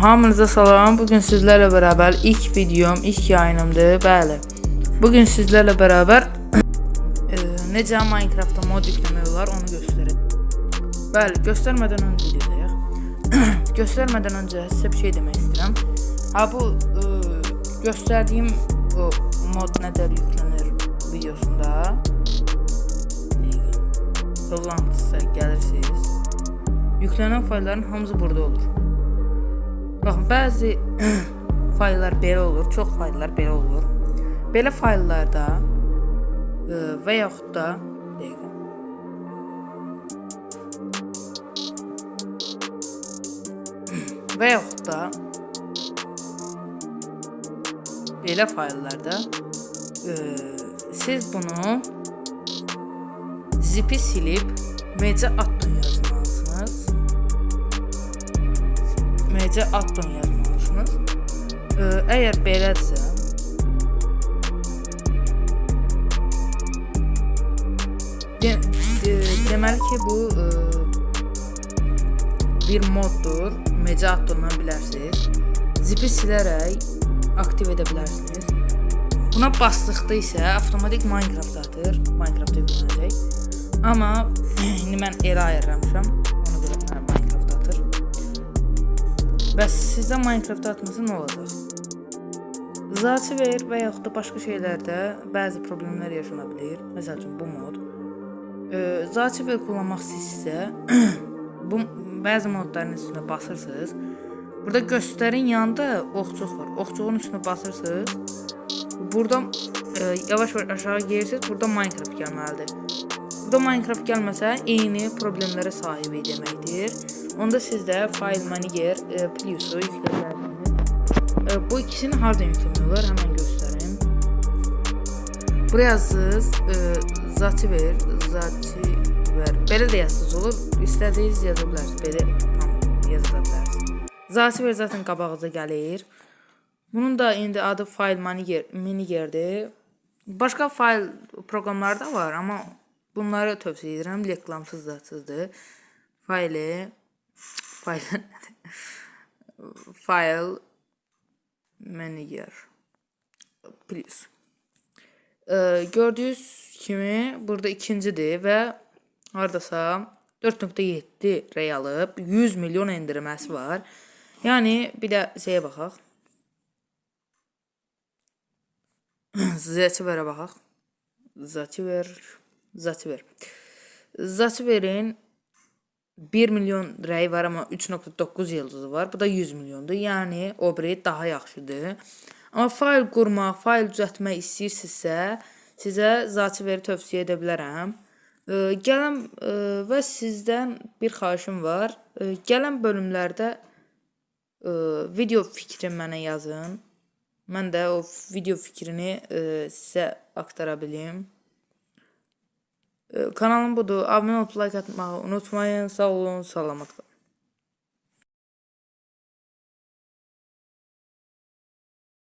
Hamınıza salam. Bugün sizlerle beraber ilk videom, ilk yayınımdır. Bəli. Bugün sizlerle beraber necə Minecraft'ta mod yükləmək olar onu göstərəcəm. Bəli, göstərmədən öncə videodayıq. Göstərmədən öncə sizə bir şey demək istəyirəm. Ha bu göstərdiyim o mod nədir yüklənir videosunda. Toplantısı gəlirsiniz. Yüklənən faylların hamısı burada olur. Baxın, bəzi fayllar belə olur, çox fayllar belə olur. Belə fayllarda və yaxud da belə fayllarda siz bunu zipi silib MC Addon yazmalısınız. MC Addon yazmalısınız. Eğer belədirsə deməli ki bu bir moddur. MC Addon'dan bilərsiniz. Zipi silərək aktiv edə bilərsiniz. Buna basdıqda isə avtomatik Minecraft atır. Minecraft yüklənəcək. Amma indi mən elə ayırmışam. Ona görə Minecraft atır. Və sizə Minecraft atması nə olacaq? Zaciver və yaxud da başqa şeylərdə bəzi problemlər yaşana bilər. Məsəl üçün bu mod. Zaciver kullanmaq istəyirsə bu bəzi modların üstünə basırsınız. Burada göstərin yanında oxçuq var. Oxçuğun üstünə basırsınız. Buradan yavaş-yavaş aşağı gelirsiniz. Burada Minecraft gəlməlidir. Burada Minecraft gəlməsə eyni problemlərə sahib deməkdir. Onda sizdə File Manager Plus'u yükləyirsiniz. Bu ikisini hardan yükləmək olar? Hemen göstəreyim. Buraya yazsınız Zaciver. Belə də yazsınız olur. İstədiyiniz yaza bilərsiniz. Belə tam yaza bilərsiniz. Zaciver zaten qabağınıza gəlir. Bunun da indi adı File Manager'dir. Başqa fayl proqramları da var, amma bunları tövsiyə edirəm. Reklamsız zatsızdır. File Manager Plus. Gördüyünüz kimi burada ikincidir və hardasa 4.7 rey alıb 100 milyon endirməsi var. Yəni bir də şeyə baxaq. Zaciver'ə baxaq. Zaciver'in 1 milyon rey var, amma 3.9 yıldızı var. Bu da 100 milyondur. Yəni o biri daha yaxşıdır. Amma fayl qurmaq, fayl düzəltmək istəyirsinizsə, sizə Zaciver'i tövsiyə edə bilərəm. Gələn və sizdən bir xahişim var. Gələn bölümlərdə video fikri mənə yazın. Mən də o video fikrini sizə aktara bilim. Kanalım budur. Abunə olub like atmağı unutmayın. Sağ olun, salamat qalın.